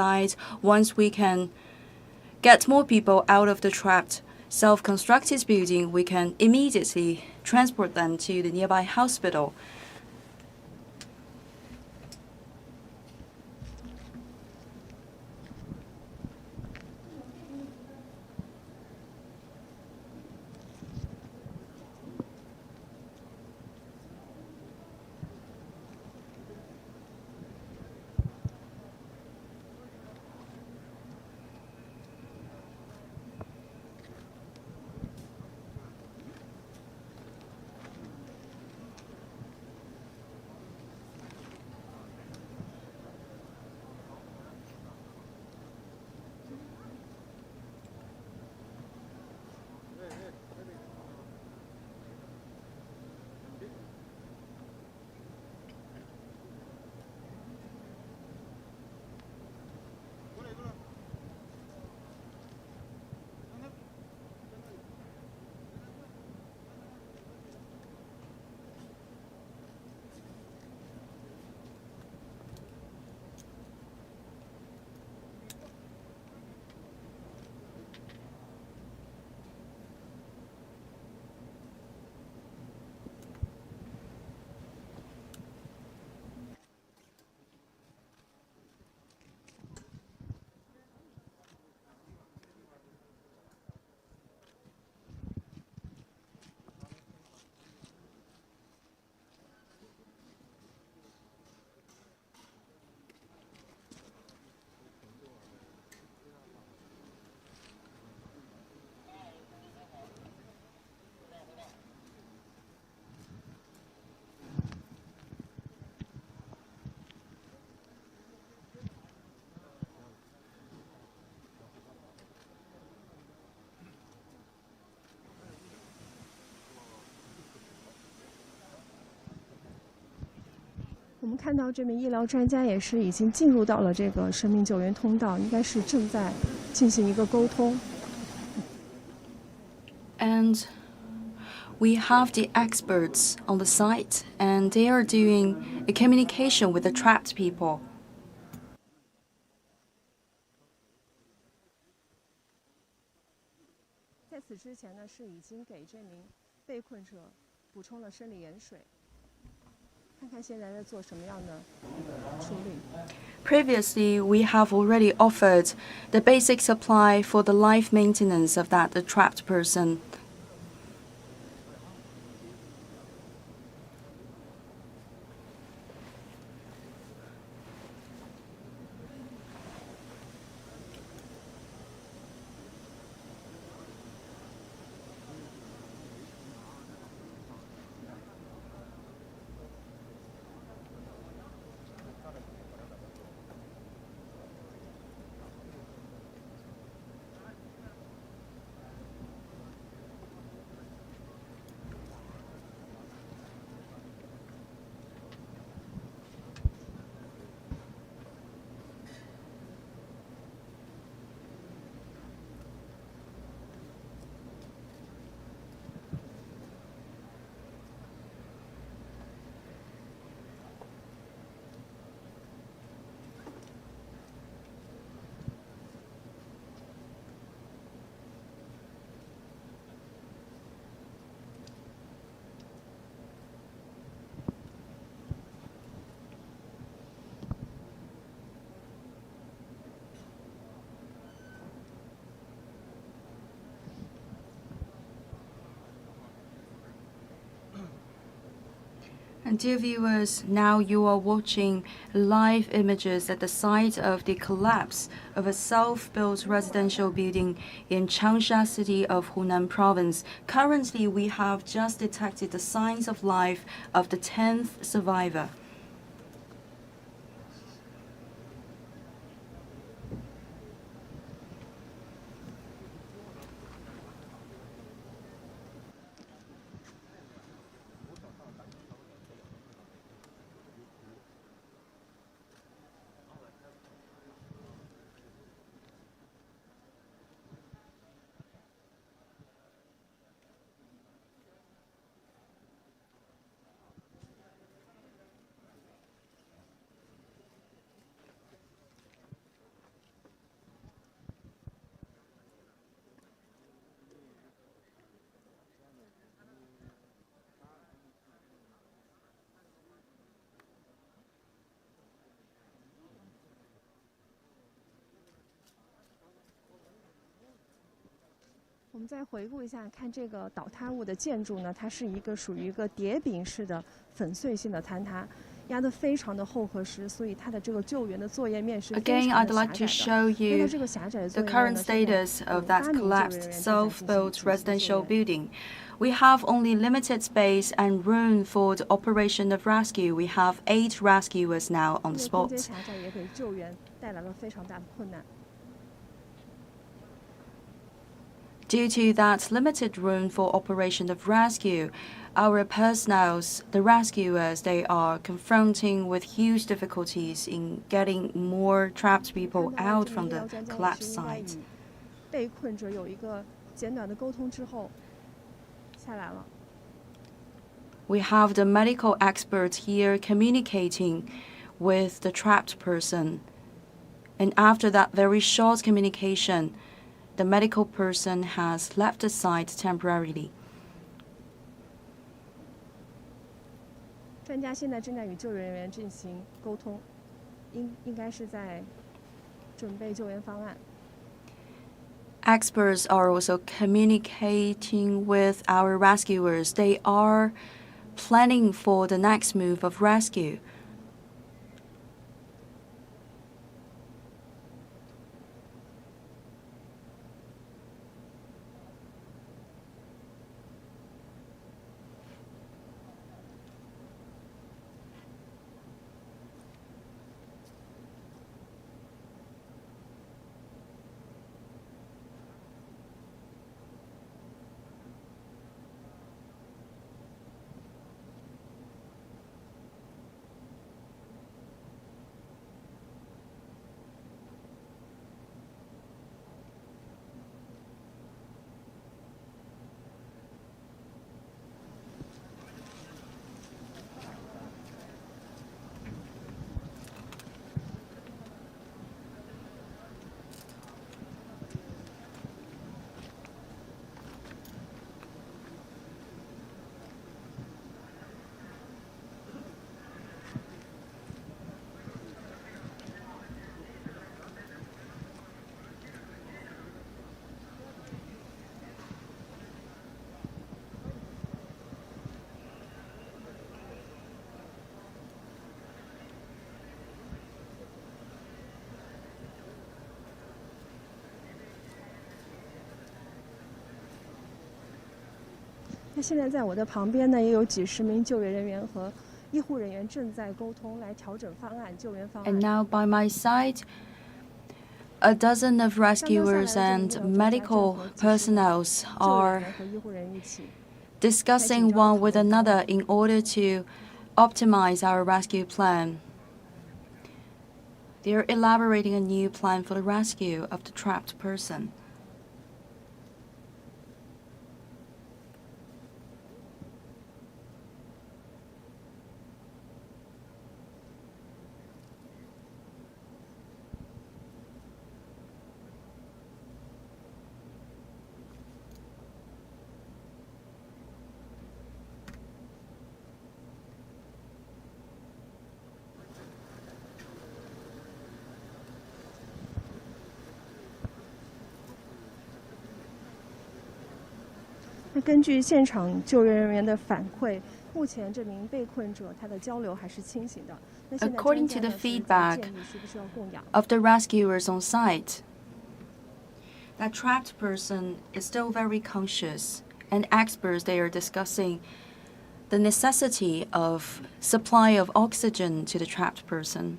that once we can get more people out of the trapped self-constructed building, we can immediately transport them to the nearby hospital.我们看到这名医疗专家也是已经进入到了这个生命救援通道，应该是正在进行一个沟通。And we have the experts on the site, and they are doing a communication with the trapped people. 在此之前呢，是已经给这名被困者补充了生理盐水。 Previously, we have already offered the basic supply for the life maintenance of that trapped person. And dear viewers, now you are watching live images at the site of the collapse of a self-built residential building in Changsha City of Hunan Province. Currently, we have just detected the signs of life of the 10th survivor. 们再回顾一下，看这个倒塌物的建筑呢，它是一个属于一个叠饼式的粉碎性的坍塌，压得非常的厚和实，所以它的这个救援的作业面是非 Again, 常 I'd 的狭 like 窄 to 的。 show 那 you 它这个狭窄的作 the 业面 current 呢，现在 status of 有 that 8名救援 collapsed 人员正在进行 self-built 紧急的救 residential 援。 building. We have only limited space and room for the operation of rescue. We have 8 rescuers now on 因 the 为空间 spot. 狭窄，也给救援带来了非常大的困难。 Due to that limited room for operation of rescue, our personnel, the rescuers, they are confronting with huge difficulties in getting more trapped people 看到 out 这 from 名医疗 the 专家也 collapsed 是应该 site. 与被困者有一个简短的沟通之后下来了。 We have the medical experts here communicating with the trapped person. And after that very short communication, the medical person has left the site temporarily. 专家现在正在与救援人员进行沟通，应该是在准备救援方案。 Experts are also communicating with our rescuers. They are planning for the next move of rescue. 那现在在我的旁边呢，也有几十名救援人员和医护人员正在沟通，来调整方案、救援方案。 And now by my side, a dozen of rescuers and medical personnel 救援 are 员和医护人员一起 discussing one with another in order to optimize our rescue plan. They are elaborating a new plan for the rescue of the trapped person.那根据现场救援人员的反馈，目前这名被困者他的交流还是清醒的。那现在 According 专 to 家 the 呢是在 feedback 建议需不需要供氧。 of the rescuers on site, that trapped person is still very conscious, and experts they are discussing the necessity of supply of oxygen to the trapped person.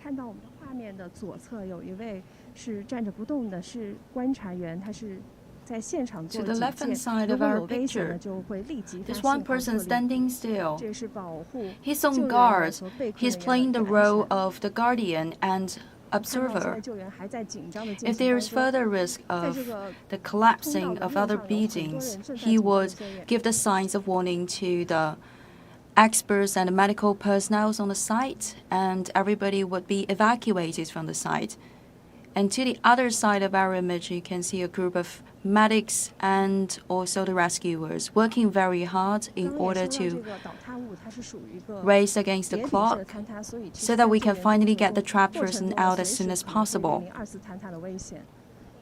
看到我们的画面的左侧有一位是站着不动的，是观察员，他是在现场做 To the 警 left-hand 戒， side 如 of 果 our 有危险 picture, 呢，就会立即发 there's 信号 one person 撤离。 standing still. 这是保护 He's 救 on 援的 guard. 和被困 He's 人 playing 员的 the 一个安 role 全。 of the guardian and 看到现在 observer. 救援还在紧张的进 If 行 there 当 is 中， further risk 在 of 这个 the 通道 collapsing 的 of 路 other 上有很多 buildings, 人正在 he 紧急 would 作业。 give the signs of warning to the experts and medical personnel on the site, and everybody would be evacuated from the site. And to the other side of our image, you can see a group of medics and also the rescuers working very hard 刚 in 刚也 order 说到这 to 个倒塌物，它是属于一个 race against the 叠顶式的 clock 坍塌，所以其 so 实 that 在 we 救 can 援 finally 过 get the 程 trapped 过程 person 中呢， out as 随 soon 时 as 可能会面 possible. 临二次坍塌的危险。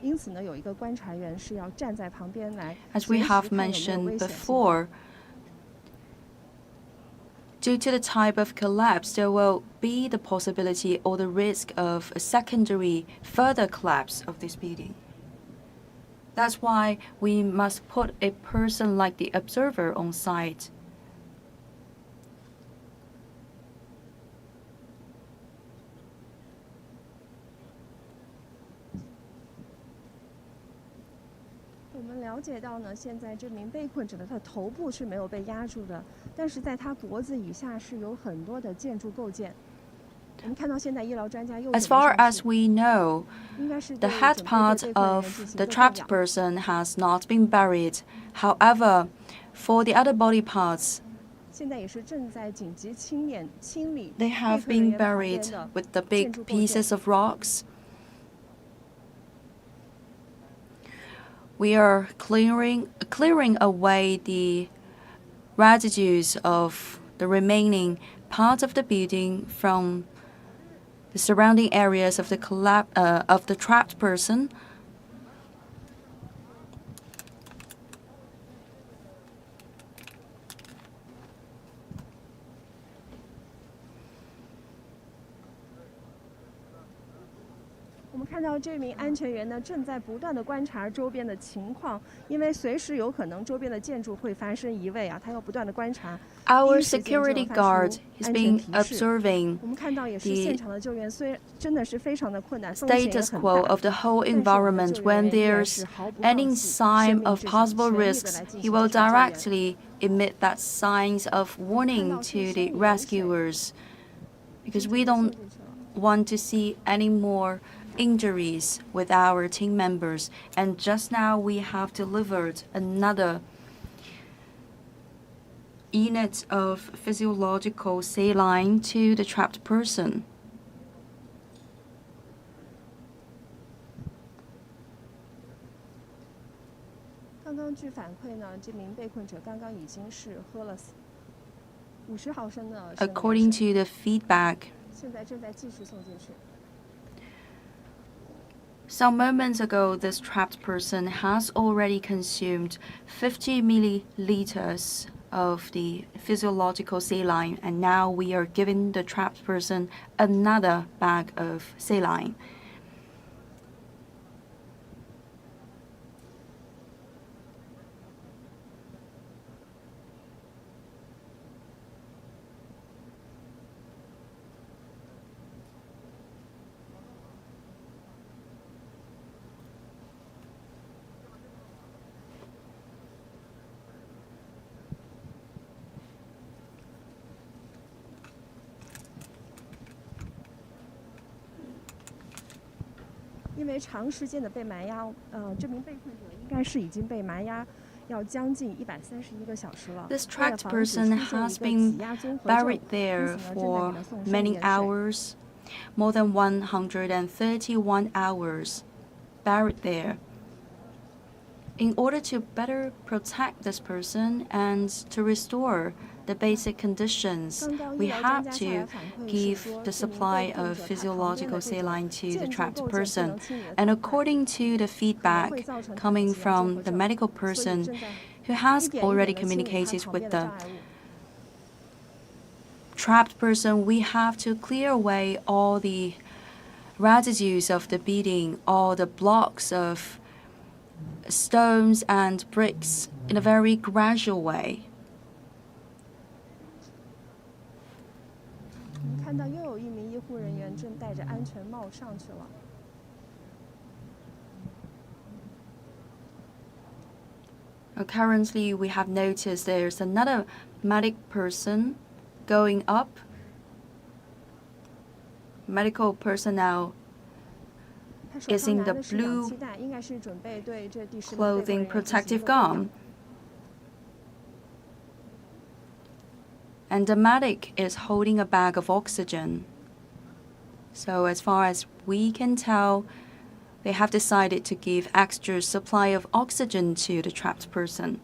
因此呢，有一个观察员是要站在旁边来 As 随 we 时 have 看有没有 mentioned 危险情况。 before, due to the type of collapse, there will be the possibility or the risk of a secondary further collapse of this building. That's why we must put a person like the observer on site. 我们了解到呢，现在这名被困者的他的头部是没有被压住的，但是在他脖子以下是有很多的建筑构件。我们看到现在医疗专家右 As 手 far 的上 as 是 we know, 应该是 the 对 head 准备对 part 被困人员 of 进行 the 一个 trapped 供氧。 person has not been buried. However, for the other body parts, 现在也是正在紧急清理 they 被 have 困人 been 员旁 buried 边的 with the 建 big 筑构件。 pieces of rocks. We are clearing away the residues of the remaining part of the building from the surrounding areas of the trapped person. 我们看到这名安全员呢，正在不断的观察周边的情况，因为随时有可能周边的建筑会发生移位啊，他要不断的观察。 Our 第一时间就 security 发 guard 出 is 安全 being 提示。 observing 我们看到也是 the 现场的救援，虽然真的是非常的困难，风险也 status 很 quo 大。 of the whole 但是我们的 environment. 救援 When 人员依然 there's 是毫不 any 放弃， sign 生命 of 至上， possible 全力地 risks, 来进 he 行 will 这场救援。 directly emit that signs of warning to the rescuers, because we don't want to see any more injuries with our team members. And just now we have delivered another unit of physiological saline to the trapped person. 刚刚据反馈呢，这名被困者刚刚已经是喝了50毫升的生理 According 盐水， to the feedback, 现在正在继续送进去。 some moments ago, this trapped person has already consumed 50 milliliters of the physiological saline, and now we are giving the trapped person another bag of saline. 因为长时间的被埋压，这名被困者应该是已经被埋压，要将近131个小时了。 This 为了 trapped 防止出 person 现 has 一个 been 挤压综合症， buried 因 there 此呢，正在 for 给他送生 many 理盐水。 hours, more than 131 hours buried there. In order to better protect this person and to restore the basic conditions, 刚刚医 we 疗 have 专家下来 to 反馈是 give 说， the 这名 supply 被困 of 者他旁边 physiological 的这个 saline to the 建筑 trapped 构件不 person. 能清理得 And 太快， according to the 可能 feedback 会造成他 coming 挤压综 from 合 the 症， medical 所以 person 正在 who has 一点一 already 点地清理他 communicated 旁 with 边的 the 障碍物。 trapped person, we have to clear away all the residues of the building, all the blocks of stones and bricks in a very gradual way. 我们看看到又有一名医护人员正戴着安全帽上去了。Currently, we have noticed there's another medic person going up. Medical personnel is in the blue clothing protective gown. And the medic is holding a bag of oxygen. So as far as we can tell, they have decided to give extra supply of oxygen to the trapped person.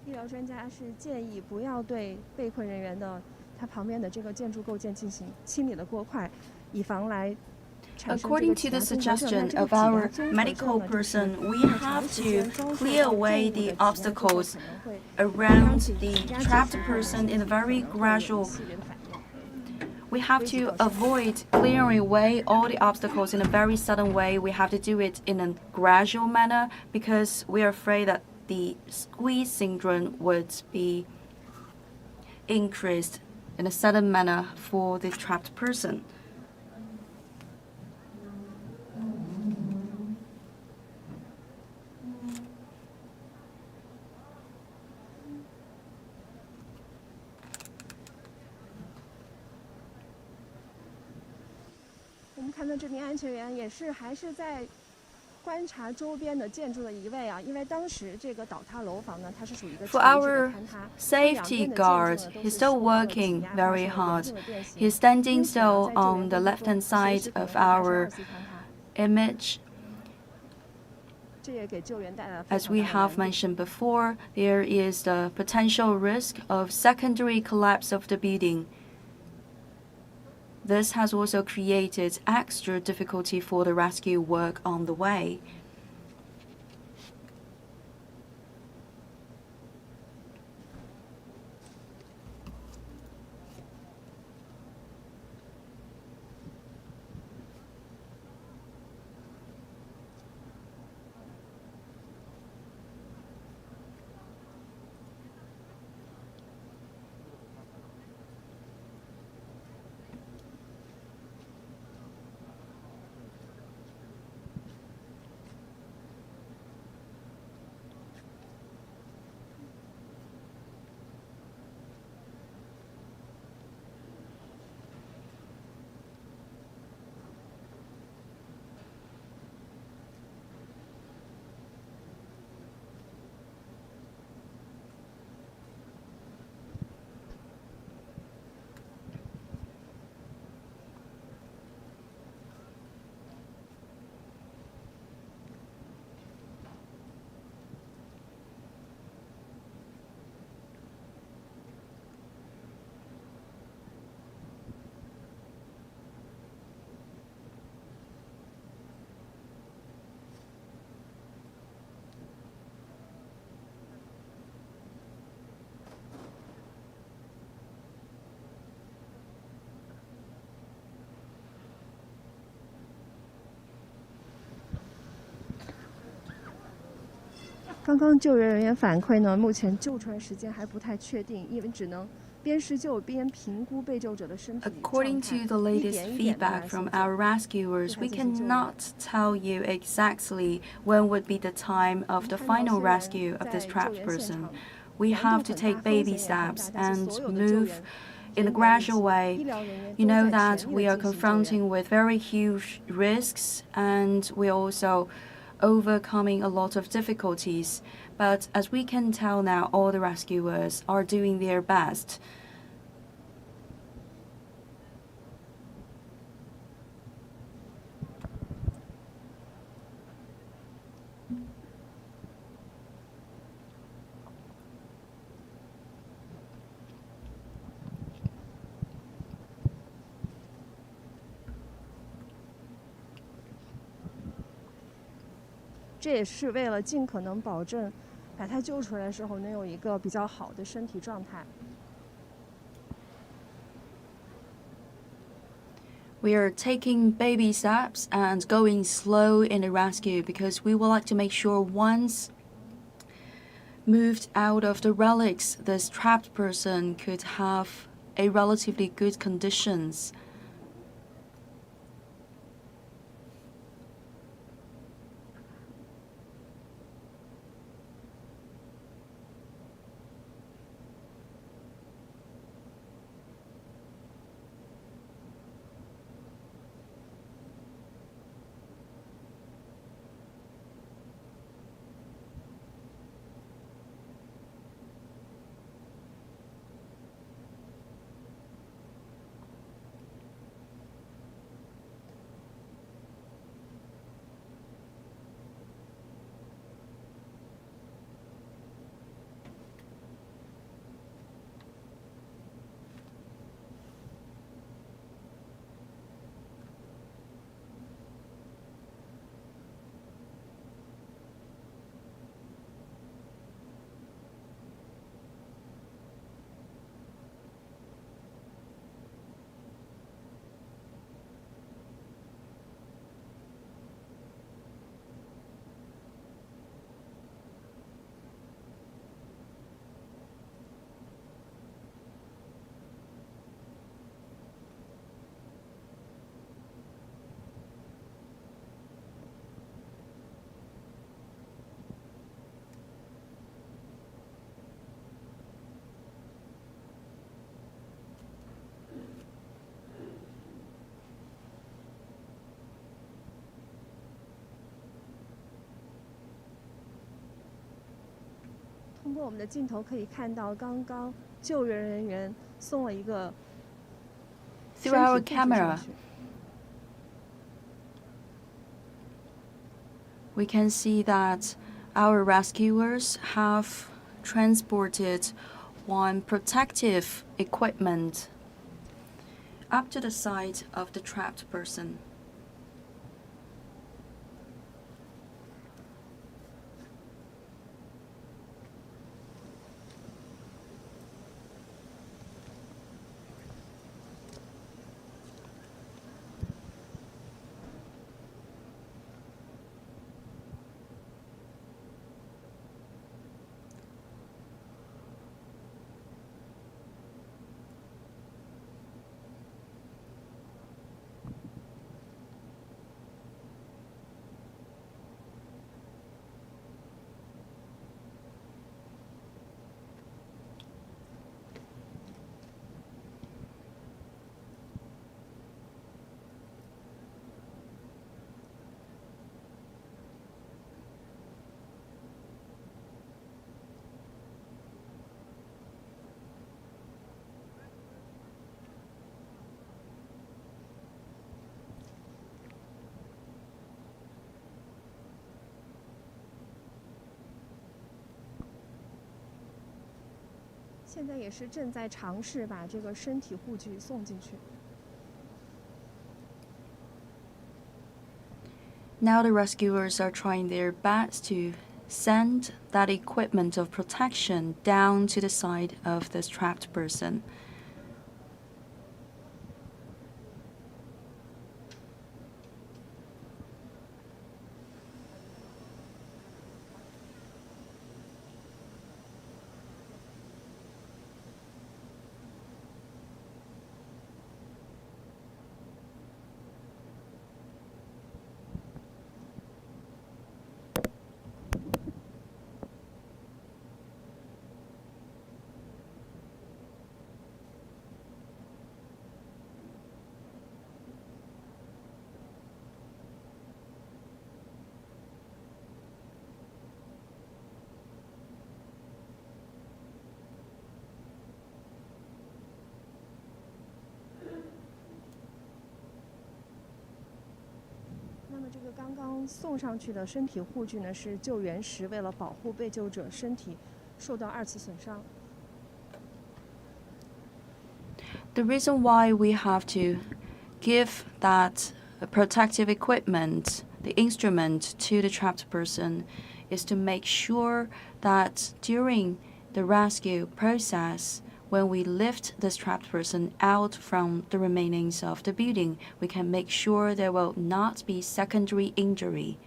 医疗专家是建议不要对被困人员的他旁边的这个建筑构件进行清理的过快，以防来。According to the suggestion of our medical person, we have to clear away the obstacles around the trapped person in a very gradual. We have to avoid clearing away all the obstacles in a very sudden way. We have to do it in a gradual manner because we are afraid that the squeeze syndrome would be increased in a sudden manner for the trapped person. We 看到这名安全员也是还是在观察周边的建筑的移位啊，因为当时这个倒塌楼房呢，它是属于一个 For our safety guard, he's still working very hard. He's standing still on the left-hand side of our image. As we have mentioned before, there is the potential risk of secondary collapse of the building. This has also created extra difficulty for the rescue work on the way. 刚刚救援人员反馈呢，目前救出来时间还不太确定，因为只能边施救边评估被救者的身体状 According 态， to the 一 latest 点一点地 feedback 来 from 搜救。 our rescuers, we cannot tell you exactly when would be the time of the final rescue of this trapped person. We have to take baby steps and move in a gradual way. You know that we are confronting with very huge risks and we're also overcoming a lot of difficulties. But as we can tell now, all the rescuers are doing their best. “这也是为了尽可能保证把他救出来的时候能有一个比较好的身体状态。” We are taking baby steps and going slow in the rescue because we would like to make sure once moved out of the relics, this trapped person could have a relatively good conditions. “通过我们的镜头可以看到，刚刚救援人员送了一个 Through our camera, we can see that our rescuers have transported one protective equipment up to the side of the trapped person. “现在也是正在尝试把这个身体护具送进去。” Now the rescuers are trying their best to send that equipment of protection down to the side of this trapped person. 么这个刚刚送上去的身体护具呢，是救援时为了保护被救者身体受到2次损伤。The reason why we have to give that protective equipment, the instrument, to the trapped person is to make sure that during the rescue process, when we lift this trapped person out from the remainings of the building, we can make sure there will not be secondary injury.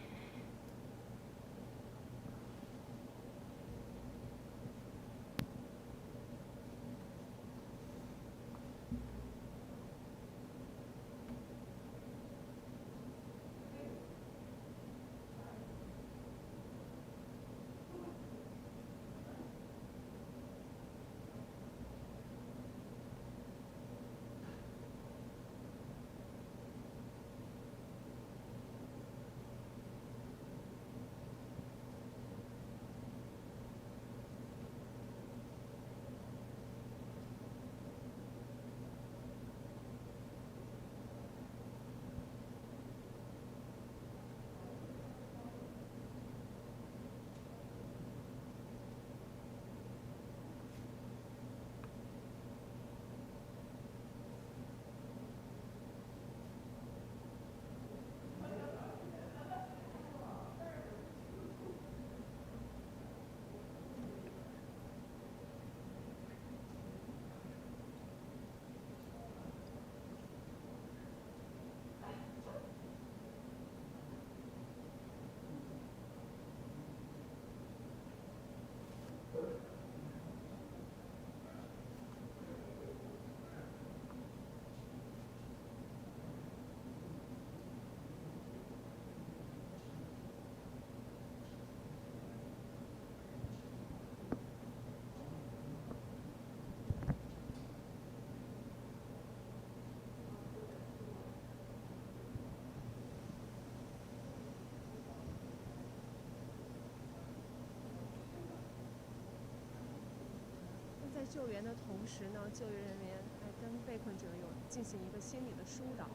救援的同时呢，救援人员还跟被困者有进行一个心理的疏导，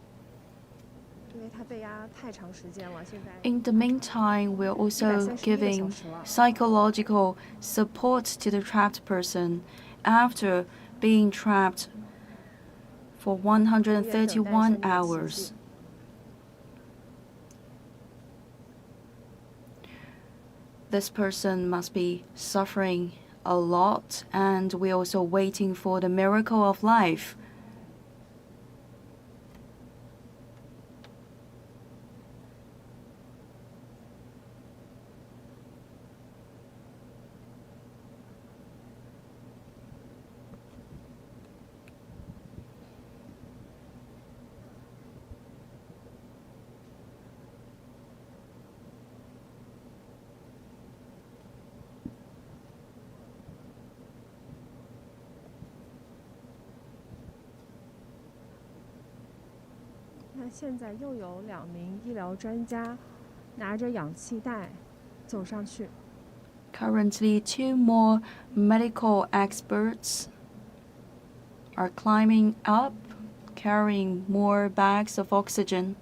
因为他被压太长时间了。现在 In the meantime, we're also giving 131个小时了。 psychological support to the trapped person after being trapped for 131 hours. This person must be suffering a lot, and we're also waiting for the miracle of life.那现在又有2名医疗专家拿着氧气袋走上去。 Currently, 2 more medical experts are climbing up, carrying more bags of oxygen.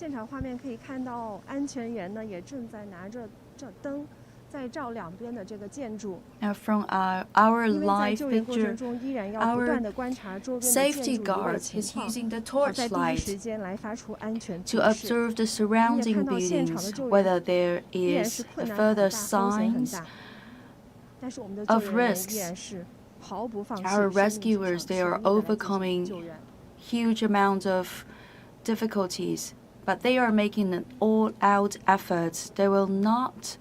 现场画面可以看到，安全员呢也正在拿着这灯，在照两边的这个建筑。 Now, from our 因为在 live 救援过 picture, 程中，依然要不断的观察周边的 safety 建筑如何 guard 情 is 况， using the 好在第一时 torchlight 间来发出安全 to 提示。 observe the 你也 surrounding 看到现场的 buildings, 救援 whether there 依然 is 是困难 further 很大，风险很 signs 大。但是我们的 of 救援员 risks. 依然是毫不放弃， Our 生命至 rescuers, 上， they 舍 are 命地来进行 overcoming 救援。 huge amounts of difficulties, but they are making an all-out effort. They will not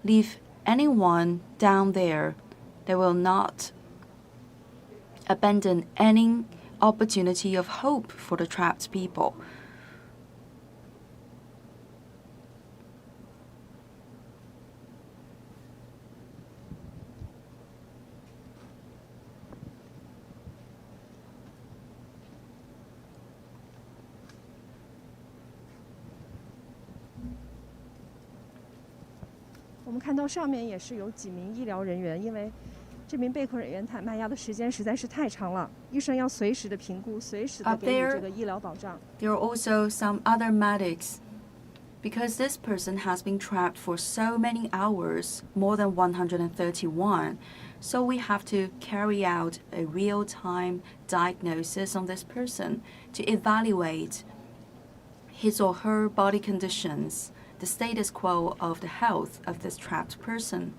leave anyone down there. They will not abandon any opportunity of hope for the trapped people. 我们看到上面也是有几名医疗人员，因为这名被困人员他卖压的时间实在是太长了，医生要随时的评估，随时的 Up 给予 there 这个医疗保障。 There are also some other medics. Because this person has been trapped for so many hours, more than 131, so we have to carry out a real-time diagnosis on this person to evaluate his or her body conditions, the status quo of the health of this trapped person.